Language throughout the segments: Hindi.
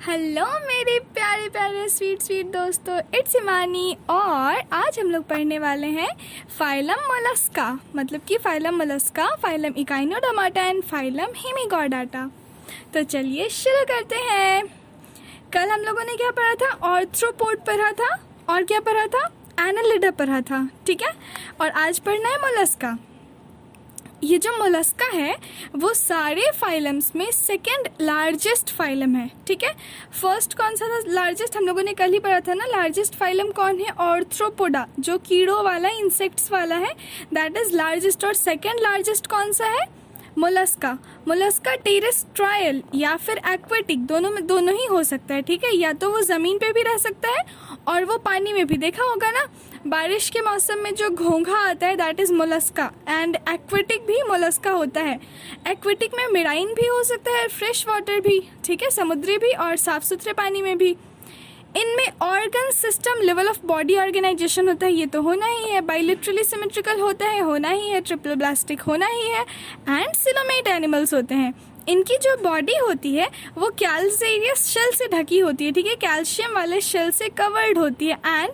हेलो मेरे प्यारे प्यारे स्वीट स्वीट दोस्तों, इट्स इमानी। और आज हम लोग पढ़ने वाले हैं फाइलम मोलस्का, मतलब कि phylum mollusca, phylum echinodermata and phylum hemichordata. तो चलिए शुरू करते हैं। कल हम लोगों ने क्या पढ़ा था? ऑर्थ्रोपोड पढ़ा था और क्या पढ़ा था? एनालिडा पढ़ा था, ठीक है। और आज पढ़ना है मोलस्का। ये जो मोलस्का है वो सारे फाइलम्स में सेकंड लार्जेस्ट फाइलम है, ठीक है। फर्स्ट कौन सा था लार्जेस्ट? हम लोगों ने कल ही पढ़ा था ना। लार्जेस्ट फाइलम कौन है? ऑर्थ्रोपोडा, जो कीड़ों वाला, इंसेक्ट्स वाला है, दैट इज लार्जेस्ट। और सेकंड लार्जेस्ट कौन सा है? मोलस्का। मोलस्का टेरेस्ट्रायल या फिर एक्वेटिक, दोनों ही हो सकता है, ठीक है। या तो वो ज़मीन पे भी रह सकता है और वो पानी में भी। देखा होगा ना, बारिश के मौसम में जो घोंघा आता है that is Mollusca. And aquatic भी मोलस्का होता है। एक्वेटिक में मेराइन भी हो सकता है, फ्रेश वाटर भी, ठीक है, समुद्री भी और साफ सुथरे पानी में भी। इनमें organ system level of body organisation होता है, ये तो होना ही है। बाइलेटरली सिमेट्रिकल होता है, होना ही है। ट्रिपल ब्लास्टिक होना ही है। एंड सिलोमेट एनिमल्स होते हैं। इनकी जो बॉडी होती है वो कैल्सेरियस शेल से ढकी होती है, ठीक है, कैल्शियम वाले शेल से कवर्ड होती है। एंड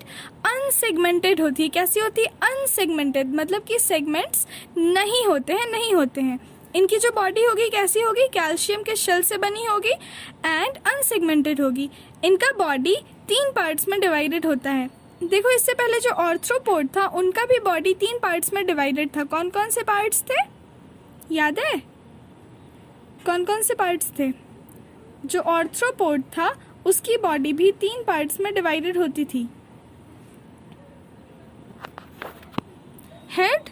अनसेगमेंटेड होती है। कैसी होती है? अनसेगमेंटेड, मतलब कि सेगमेंट्स नहीं होते हैं। इनकी जो बॉडी होगी कैसी होगी? कैल्शियम के शेल से बनी होगी एंड अनसेगमेंटेड होगी। इनका बॉडी 3 पार्ट्स में डिवाइडेड होता है। देखो, इससे पहले जो ऑर्थ्रोपोड था उनका भी बॉडी 3 पार्ट्स में डिवाइडेड था। कौन कौन से पार्ट्स थे? याद है? कौन कौन से पार्ट्स थे? जो ऑर्थ्रोपोड था उसकी बॉडी भी 3 पार्ट्स में डिवाइडेड होती थी। Head,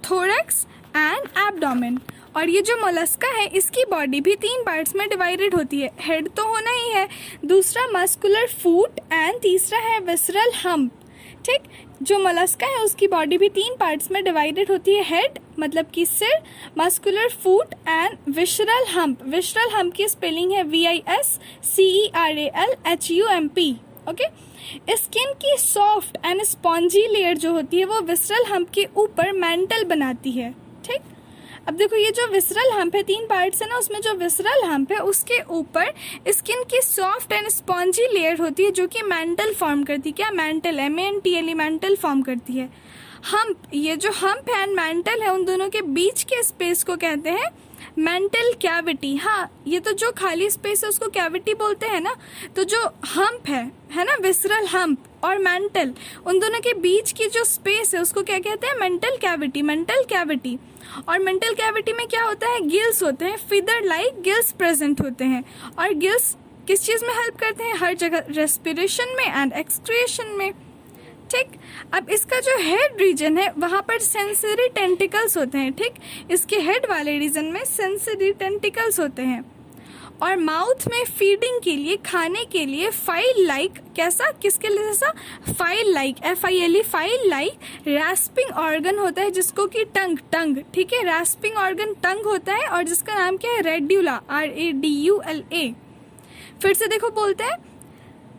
thorax and abdomen. और ये जो मोलस्का है इसकी बॉडी भी 3 पार्ट्स में डिवाइडेड होती है। हेड तो होना ही है, दूसरा मस्कुलर फूट एंड तीसरा है विसरल हम्प, ठीक। जो मोलस्का है उसकी बॉडी भी 3 पार्ट्स में डिवाइडेड होती है। हेड मतलब कि सिर, muscular foot and visceral hump. Visceral hump की स्पेलिंग है VISCERALHUMP, ओके। स्किन की सॉफ्ट एंड स्पॉन्जी लेयर जो होती है वो विसरल हम्प के ऊपर मेंटल बनाती है, ठीक। अब देखो, ये जो विसरल हम्प है 3 पार्ट्स है ना, उसमें जो विसरल हम्प है उसके ऊपर स्किन की सॉफ्ट एंड स्पॉन्जी लेयर होती है जो कि मेंटल फॉर्म करती है। क्या? मेंटल, MENTL, मेंटल फॉर्म करती है। हम्प, ये जो हम्प है एंड मेंटल है उन दोनों के बीच के स्पेस को कहते हैं मेंटल कैविटी। हाँ, ये तो जो खाली स्पेस है उसको कैविटी बोलते हैं ना। तो जो हम्प है ना, विसरल हम्प और मेंटल, उन दोनों के बीच की जो स्पेस है उसको क्या कहते हैं? Mantle cavity, mantle cavity. और मेंटल कैविटी में क्या होता है? गिल्स होते हैं, फिदर लाइक गिल्स प्रेजेंट होते हैं। और गिल्स किस चीज़ में हेल्प करते हैं? हर जगह, रेस्पिरेशन में एंड एक्सक्रिएशन में, ठीक। अब इसका जो हेड रीजन है वहाँ पर सेंसरी टेंटिकल्स होते हैं, ठीक। इसके हेड वाले रीजन में सेंसरी टेंटिकल्स होते हैं। और माउथ में फीडिंग के लिए, खाने के लिए फाइल लाइक, कैसा, किसके लिए जैसा? File like, FILE, file like रैस्पिंग organ होता है जिसको कि टंग, ठीक है, रैस्पिंग ऑर्गन टंग होता है और जिसका नाम क्या है? Radula, RADULA। फिर से देखो, बोलते हैं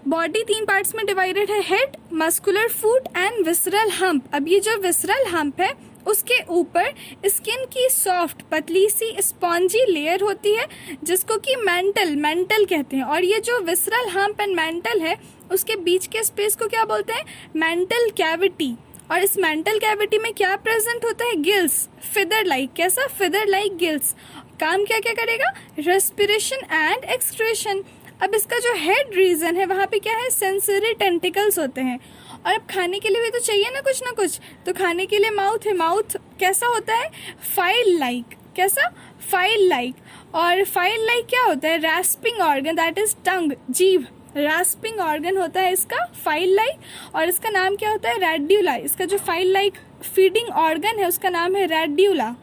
बॉडी 3 पार्ट्स में डिवाइडेड है। Head, muscular foot and visceral hump. अब ये जो विसरल हम्प है उसके ऊपर स्किन की सॉफ्ट पतली सी स्पॉन्जी लेयर होती है जिसको कि मेंटल कहते हैं। और ये जो विसरल हम्प एंड मेंटल है उसके बीच के स्पेस को क्या बोलते हैं? Mantle cavity. और इस मेंटल कैविटी में क्या प्रेजेंट होता है? गिल्स, फिदर लाइक, कैसा? Feather like gills. काम क्या क्या करेगा? Respiration and excretion. अब इसका जो हेड रीजन है वहाँ पे क्या है? सेंसरी टेंटिकल्स होते हैं। और अब खाने के लिए भी तो चाहिए ना कुछ, तो खाने के लिए माउथ है। माउथ कैसा होता है? फाइल लाइक, कैसा? File like. और फाइल लाइक क्या होता है? Rasping organ, that is tongue, जीभ। रैस्पिंग ऑर्गन होता है इसका, फाइल लाइक। और इसका नाम क्या होता है? रेड्यूला। इसका जो फाइल लाइक फीडिंग ऑर्गन है उसका नाम है रेड्यूला।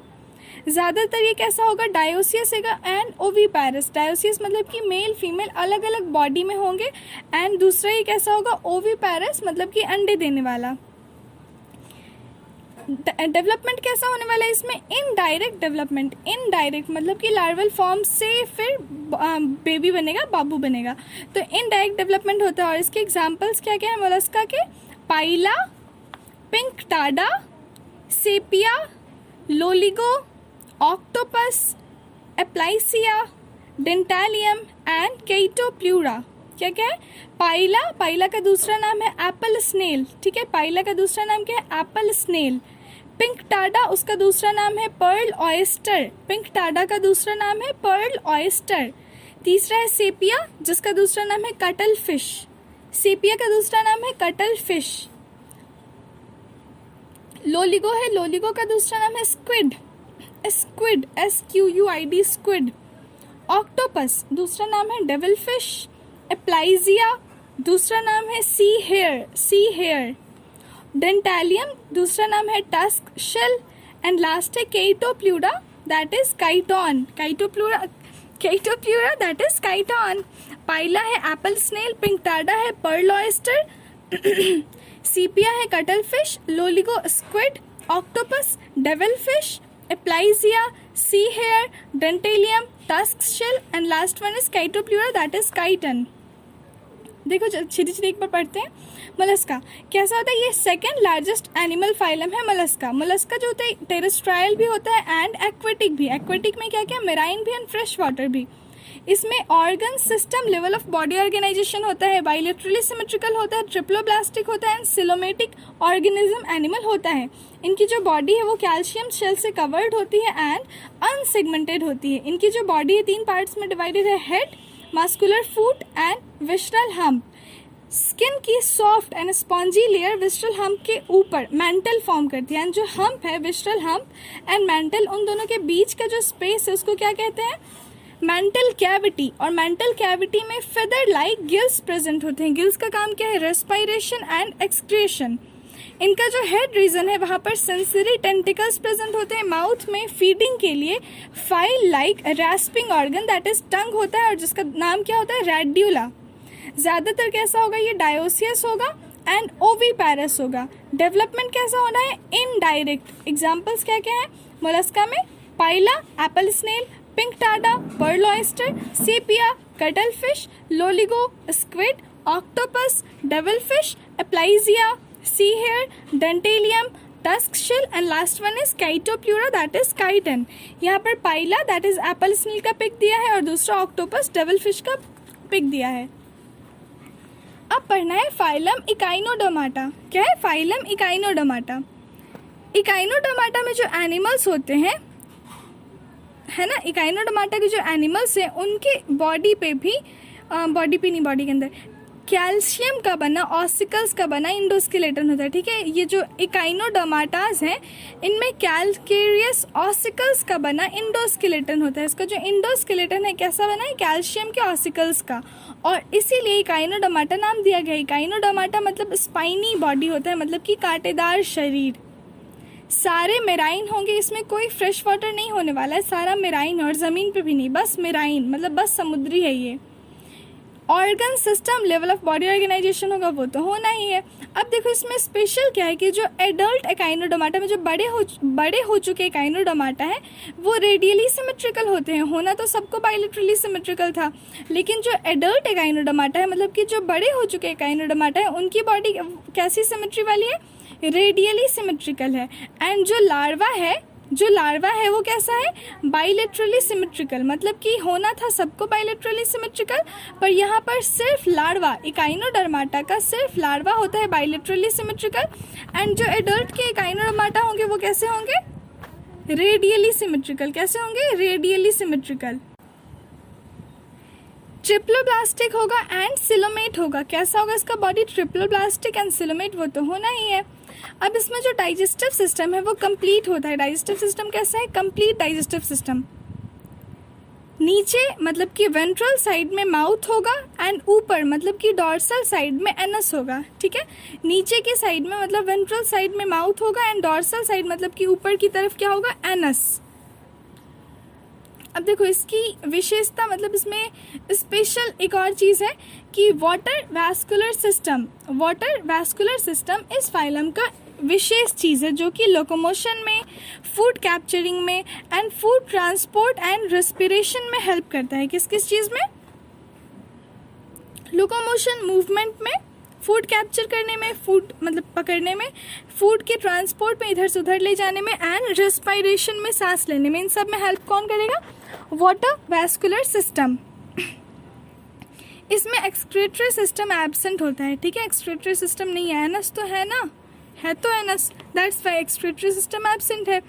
ज़्यादातर ये कैसा होगा? डायोसियस होगा एंड ओवीपैरस। डायोसियस मतलब कि मेल फीमेल अलग अलग बॉडी में होंगे। एंड दूसरा ये कैसा होगा? ओवीपैरस मतलब कि अंडे देने वाला। डेवलपमेंट कैसा होने वाला है इसमें? Indirect development. इनडायरेक्ट मतलब कि लार्वल फॉर्म से फिर बेबी बनेगा, बाबू बनेगा, तो इनडायरेक्ट डेवलपमेंट होता है। और इसके एग्जाम्पल्स क्या क्या है मोलस्का के? पाइला, Pinctada, sepia, Loligo, octopus, एप्लाइसिया, डेंटालियम and केटोप्लूरा। क्या क्या है? पाइला, पाइला का दूसरा नाम है एप्पल स्नेल, ठीक है, पाइला का दूसरा नाम क्या है? Apple snail. पिंक टाडा, उसका दूसरा नाम है पर्ल ऑयस्टर, पिंक टाडा का दूसरा नाम है पर्ल ऑयस्टर। तीसरा है सेपिया, जिसका दूसरा नाम है कटल फिश, सेपिया का दूसरा नाम है कटल फिश। लोलिगो है, लोलिगो का दूसरा नाम है squid, squid SQUID squid. Octopus, दूसरा नाम है डेविल फिश। एप्लाइजिया, दूसरा नाम है सी हेयर, सी हेयर। डेंटालियम, दूसरा नाम है टस्क शेल। एंड लास्ट है chitopleura, that is chiton, chitopleura, chitopleura that is chiton. Pila है एप्पल स्नेल, पिंक टाडा है पर्ल ऑयस्टर, सीपिया है cuttlefish, Loligo squid, octopus devil fish, एप्लाइजिया sea hare, Dentalium tusk shell and last one is काइटोप्लूरा that is chiton. देखो सीधे सीधे एक बार पढ़ते हैं। मोलस्का कैसा होता है? ये सेकंड लार्जेस्ट एनिमल फाइलम है मोलस्का। मोलस्का जो होता है टेरेस्ट्रायल भी होता है एंड एक्वेटिक भी। एक्वेटिक में क्या क्या? मेराइन भी एंड फ्रेश वाटर भी। इसमें organ system level of body organisation होता है, बाइलेटरली सिमेट्रिकल होता है, ट्रिप्लोब्लास्टिक होता है एंड सिलोमेटिक ऑर्गेनिज्म एनिमल होता है। इनकी जो बॉडी है वो कैल्शियम शेल से कवर्ड होती है एंड अनसेगमेंटेड होती है। इनकी जो बॉडी है 3 पार्ट्स में डिवाइडेड है, head, muscular foot and visceral hump. Skin की soft and spongy layer visceral hump के ऊपर मेंटल फॉर्म करती है एंड जो हम्प है विस्ट्रल हम्प एंड मेंटल, उन दोनों के बीच का जो स्पेस है उसको क्या कहते हैं? Mantle cavity. और मेंटल कैविटी में फेदर लाइक गिल्स प्रेजेंट होते हैं। गिल्स का काम क्या है? Respiration and excretion. इनका जो हेड रीजन है वहाँ पर सेंसरी टेंटिकल्स प्रेजेंट होते हैं। माउथ में फीडिंग के लिए file like रैस्पिंग organ that is टंग होता है और जिसका नाम क्या होता है? रेड्यूला। ज्यादातर कैसा होगा? ये डायोसियस होगा एंड ओवीपैरस होगा। डेवलपमेंट कैसा होना है? इनडायरेक्ट। एग्जाम्पल्स क्या क्या है मोलस्का में? Pila apple snail, Pinctada pearl oyster, Sepia cuttlefish, Loligo squid, octopus devil fish, एप्लाइजिया sea hare, Dentalium tusk shell and last one is काइटोप्लूरा that is chiton. यहाँ पर Pila that is apple snail का पिक दिया है और दूसरा ऑक्टोपस डेविल फिश का पिक दिया है। अब पढ़ना है फाइलम इकाइनोडर्माटा। क्या है? Phylum Echinodermata. इकाइनोडर्माटा में जो एनिमल्स होते हैं, है ना, इकाइनोडर्माटा के जो एनिमल्स हैं उनके बॉडी पे भी बॉडी के अंदर कैल्शियम का बना ऑसिकल्स का बना इंडोस्केलेटन होता है। ठीक है, ये जो इकाइनोडर्माटास हैं इनमें कैल्केरियस ऑसिकल्स का बना इंडोस्केलेटन होता है। इसका जो इंडोस्केलेटन है कैसा बना है? कैल्शियम के ऑसिकल्स का, और इसीलिए इकाइनोडर्माटा नाम दिया गया। इकाइनोडर्माटा मतलब स्पाइनी बॉडी होता है, मतलब कि कांटेदार शरीर। सारे मेराइन होंगे, इसमें कोई फ्रेश वाटर नहीं होने वाला है, सारा मेराइन और ज़मीन पे भी नहीं, बस मेराइन मतलब बस समुद्री है ये। Organ system level of body organisation होगा वो तो होना ही है। अब देखो इसमें स्पेशल क्या है कि जो एडल्ट इकाइनोडर्माटा में जो बड़े हो चुके इकाइनोडर्माटा है वो रेडियली सिमेट्रिकल होते हैं। होना तो सबको बाइलेटरली सिमेट्रिकल था, लेकिन जो एडल्ट इकाइनोडर्माटा है मतलब कि जो बड़े हो चुके इकाइनोडर्माटा है उनकी बॉडी कैसी सिमेट्री वाली है? रेडियली सिमेट्रिकल है। एंड जो लार्वा है वो कैसा है? बाइलेटरली सिमेट्रिकल, मतलब कि होना था सबको बाइलेटरली सिमेट्रिकल, पर यहाँ पर सिर्फ लार्वा, इकाइनोडर्माटा का सिर्फ लार्वा होता है बाइलेटरली सिमेट्रिकल। एंड जो एडल्ट के इकाइनोडर्माटा होंगे वो कैसे होंगे? Radially symmetrical. कैसे होंगे? Radially symmetrical. ट्रिप्लोब्लास्टिक होगा एंड सिलोमेट होगा। कैसा होगा इसका बॉडी? ट्रिप्लोब्लास्टिक एंड सिलोमेट, वो तो होना ही है। अब इसमें जो डाइजेस्टिव सिस्टम है वो कंप्लीट होता है। डाइजेस्टिव सिस्टम कैसा है? Complete digestive system. नीचे मतलब कि वेंट्रल साइड में माउथ होगा एंड ऊपर मतलब कि डॉर्सल साइड में एनस होगा। ठीक है, नीचे की साइड में मतलब वेंट्रल साइड में माउथ होगा एंड डॉर्सल साइड मतलब कि ऊपर की तरफ क्या होगा? एनस। अब देखो इसकी विशेषता, मतलब इसमें स्पेशल एक और चीज़ है कि वाटर वैस्कुलर सिस्टम इस फाइलम का विशेष चीज़ है जो कि लोकोमोशन में, फूड कैप्चरिंग में and food transport and respiration में हेल्प करता है। किस किस चीज़ में? लोकोमोशन मूवमेंट में, फूड कैप्चर करने में, फूड मतलब पकड़ने में, फूड के ट्रांसपोर्ट में इधर से उधर ले जाने में एंड रेस्पिरेशन में सांस लेने में, इन सब में हेल्प कौन करेगा? Water vascular system. इसमें एक्सक्रीटरी सिस्टम एब्सेंट होता है, ठीक है, एक्सक्रीटरी सिस्टम नहीं है, एनस तो है ना, है तो anus, that's why excretory system absent है।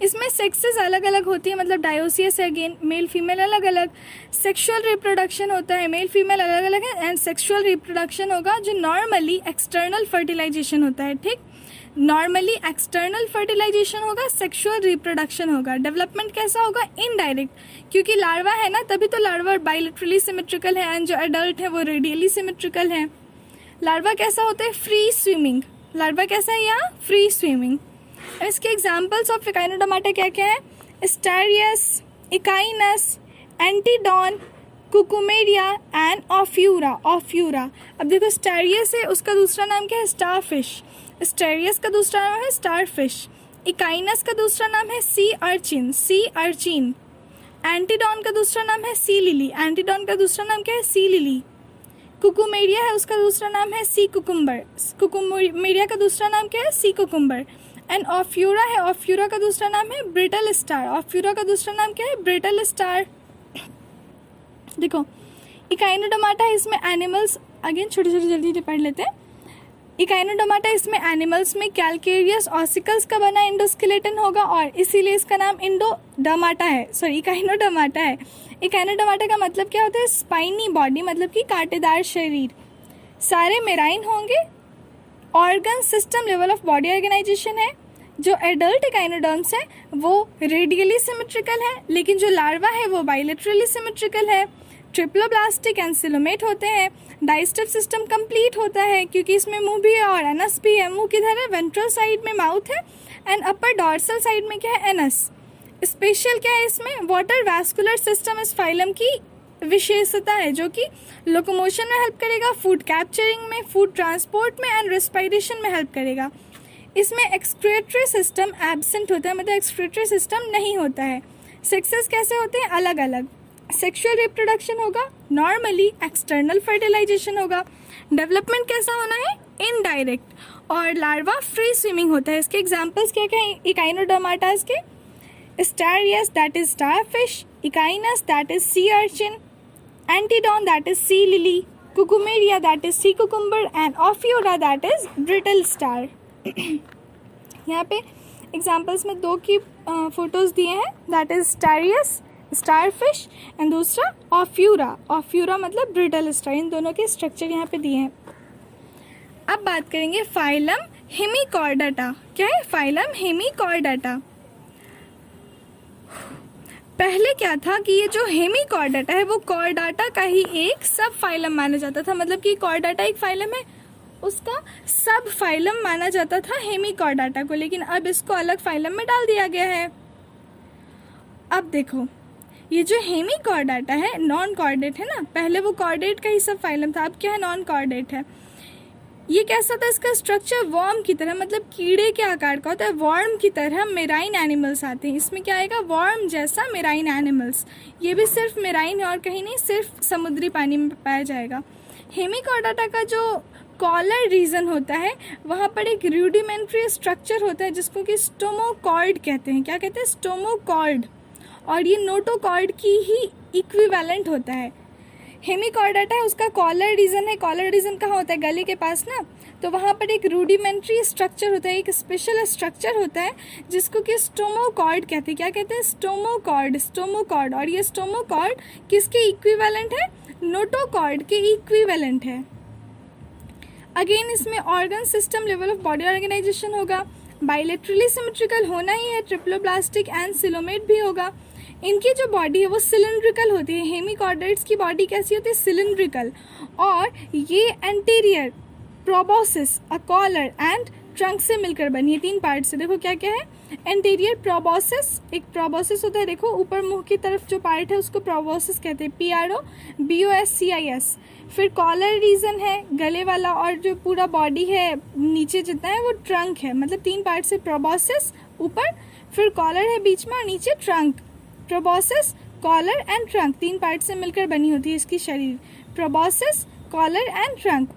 इसमें सेक्सेस अलग अलग होती है, मतलब डायोसियस है, अगेन मेल फीमेल अलग अलग। सेक्सुअल रिप्रोडक्शन होता है, मेल फीमेल अलग अलग है, एंड सेक्सुअल रिप्रोडक्शन होगा जो नॉर्मली एक्सटर्नल फर्टिलाइजेशन होता है, ठीक, नॉर्मली एक्सटर्नल फर्टिलाइजेशन होगा, सेक्सुअल रिप्रोडक्शन होगा। डेवलपमेंट कैसा होगा? इनडायरेक्ट, क्योंकि लार्वा है ना, तभी तो लार्वा बायलैटरली सिमेट्रिकल है, एंड जो एडल्ट है वो रेडियली सिमेट्रिकल है। लार्वा कैसा होता है? Free swimming. लार्वा कैसा है यहाँ? Free swimming. इसके एग्जाम्पल्स ऑफ इकाइनोडर्माटा क्या क्या है? स्टारियस, इकाइनस, एंटीडॉन, कुकुमेरिया एंड ऑफ्यूरा। ऑफ्यूरा, अब देखो स्टारियस है, उसका दूसरा नाम क्या है? स्टारफिश। स्टेरियस का दूसरा नाम है स्टारफिश। इकाइनस का दूसरा नाम है सी अर्चिन। सी अर्चिन। एंटीडॉन का दूसरा नाम है सी लिली। एंटीडॉन का दूसरा नाम क्या है? सी लिली। कुकुमेरिया है, उसका दूसरा नाम है सी कुकुम्बर। कुकुमेरिया का दूसरा नाम क्या है? सी कुकुम्बर। एंड ऑफ्यूरा है, ऑफ्यूरा का दूसरा नाम है ब्रिटल स्टार। ऑफ्यूरा का दूसरा नाम क्या है? Brittle star. देखो इकाइनोडर्माटा है, इसमें एनिमल्स, अगेन छोटे छोटे जल्दी पढ़ लेते हैं। इकाइनोडर्माटा इसमें एनिमल्स में कैल्केरियस ऑसिकल्स का बना एंडोस्केलेटन होगा, और इसीलिए इसका नाम इंडोडर्माटा है, सॉरी इकाइनोडर्माटा है। इकाइनोडर्माटा का मतलब क्या होता है? स्पाइनी बॉडी, मतलब कि कांटेदार शरीर। सारे मेराइन होंगे। Organ system level of body organisation है। जो एडल्ट इकाइनोडर्म्स है वो रेडियली सिमेट्रिकल है, लेकिन जो लार्वा है वो बायलैटरली सिमेट्रिकल है। ट्रिप्लोब्लास्टिक एंड सिलोमेट होते हैं। डाइजेस्टिव सिस्टम कंप्लीट होता है, क्योंकि इसमें मुंह भी है और एनस भी है। मुंह किधर है? वेंट्रल साइड में माउथ है, एंड अपर डॉर्सल साइड में क्या है? एनस। स्पेशल क्या है इसमें? वाटर वैस्कुलर सिस्टम इस फाइलम की विशेषता है, जो कि लोकोमोशन में हेल्प करेगा, फूड कैप्चरिंग में, फूड ट्रांसपोर्ट में एंड रेस्पिरेशन में हेल्प करेगा। इसमें एक्सक्रीटरी सिस्टम एब्सेंट होता है, मतलब एक्सक्रीटरी सिस्टम नहीं होता है। सेक्सेस कैसे होते हैं? अलग अलग। सेक्सुअल रिप्रोडक्शन होगा, नॉर्मली एक्सटर्नल फर्टिलाइजेशन होगा। डेवलपमेंट कैसा होना है? इनडायरेक्ट। और लार्वा फ्री स्विमिंग होता है। इसके एग्जांपल्स क्या क्या हैं इकाइनोडर्माटास के? Asterias that is starfish, echinus that is sea urchin, antedon that is sea lily, cucumaria that is sea cucumber and ophiura that is brittle star. यहाँ पे एग्जांपल्स में दो की फोटोज दिए हैं, that is asterias starfish and दूसरा ऑफ्यूरा। ऑफ्यूरा मतलब ब्रिटल स्टार। इन दोनों के स्ट्रक्चर यहाँ पे दिए हैं। अब बात करेंगे फाइलम हेमिकॉर्डाटा। क्या है? फाइलम हेमिकॉर्डाटा। पहले क्या था कि ये जो हेमिकॉर्डाटा है वो कॉर्डाटा का ही एक सब फाइलम माना जाता था, मतलब कि कॉर्डाटा एक फाइलम है, उसका सब फाइलम माना जाता था हेमिकॉर्डाटा को, लेकिन अब इसको अलग फाइलम में डाल दिया गया है। अब देखो ये जो हेमिकॉर्डाटा है नॉन कॉर्डेट है ना, पहले वो कॉर्डेट का ही सब फाइलम था, अब क्या है? नॉन कॉर्डेट है। ये कैसा था? इसका स्ट्रक्चर वर्म की तरह, मतलब कीड़े के आकार का होता है। वर्म की तरह मेराइन एनिमल्स आते हैं। इसमें क्या आएगा? वर्म जैसा मेराइन एनिमल्स। ये भी सिर्फ मेराइन है और कहीं नहीं, सिर्फ समुद्री पानी में पाया जाएगा। हेमिकॉर्डाटा का जो कॉलर रीजन होता है वहाँ पर एक रूडिमेंट्री स्ट्रक्चर होता है जिसको कि स्टोमोकॉर्ड कहते हैं। क्या कहते हैं? स्टोमोकॉर्ड। और ये नोटोकॉर्ड की ही इक्विवेलेंट होता है। हेमिकॉर्डाटा है, उसका कॉलर रीजन है। कॉलर रीजन कहाँ होता है? गले के पास ना, तो वहाँ पर एक रूडिमेंट्री स्ट्रक्चर होता है, एक स्पेशल स्ट्रक्चर होता है जिसको कि स्टोमोकॉर्ड कहते हैं। क्या कहते हैं? स्टोमोकॉर्ड। स्टोमोकॉर्ड। और ये स्टोमोकॉर्ड किसके इक्विवेलेंट है? नोटोकॉर्ड के इक्विवेलेंट है। अगेन इसमें organ system level of body organisation होगा, बायलैटरली सिमेट्रिकल होना ही है, ट्रिप्लोब्लास्टिक एंड सिलोमेट भी होगा। इनकी जो बॉडी है वो सिलिंड्रिकल होती है। हेमिकॉर्डेट्स की बॉडी कैसी होती है? सिलिंड्रिकल। और ये anterior proboscis, a collar and trunk से मिलकर बनी है। 3 पार्ट से। देखो क्या क्या है? एंटीरियर प्रोबोसिस, एक प्रोबोसिस होता है, देखो ऊपर मुंह की तरफ जो पार्ट है उसको प्रोबोसिस कहते हैं, PROBOSCIS। फिर कॉलर रीजन है गले वाला, और जो पूरा बॉडी है नीचे जितना है वो ट्रंक है, मतलब 3 पार्ट से प्रोबोसिस ऊपर, फिर कॉलर है बीच में और नीचे trunk. Proboscis, collar and trunk 3 part से मिलकर बनी होती है इसकी शरीर। Proboscis, collar and trunk.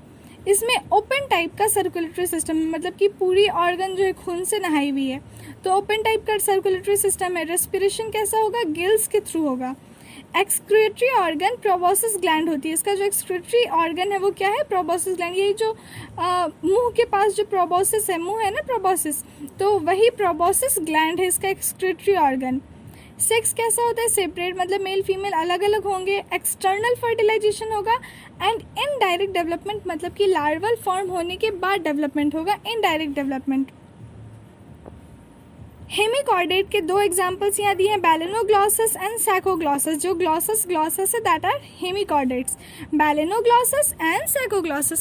इसमें ओपन टाइप का सर्कुलेटरी सिस्टम है, मतलब कि पूरी ऑर्गन जो है खून से नहाई हुई है, तो ओपन टाइप का सर्कुलेटरी सिस्टम है। रेस्पिरेशन कैसा होगा? गिल्स के थ्रू होगा। एक्सक्रीटरी ऑर्गन प्रोबोसिस ग्लैंड होती है। इसका जो एक्सक्रीटरी ऑर्गन है वो क्या है? Proboscis gland. यही जो मुंह के पास जो प्रोबोसिस है, मुंह है ना प्रोबोसिस, तो वही प्रोबोसिस ग्लैंड है इसका एक्सक्रीटरी ऑर्गन। सेक्स कैसा होता है? सेपरेट, मतलब मेल फीमेल अलग अलग होंगे। एक्सटर्नल फर्टिलाइजेशन होगा एंड इनडायरेक्ट डेवलपमेंट, मतलब कि लार्वल फॉर्म होने के बाद डेवलपमेंट होगा, इनडायरेक्ट डेवलपमेंट। हेमिकॉर्डेट के दो एग्जाम्पल्स यहाँ दिए हैं, बैलेनोग्लॉसस एंड सैकोग्लॉसस। जो ग्लॉसस है that are hemichordates, balanoglossus and सैकोग्लॉसस।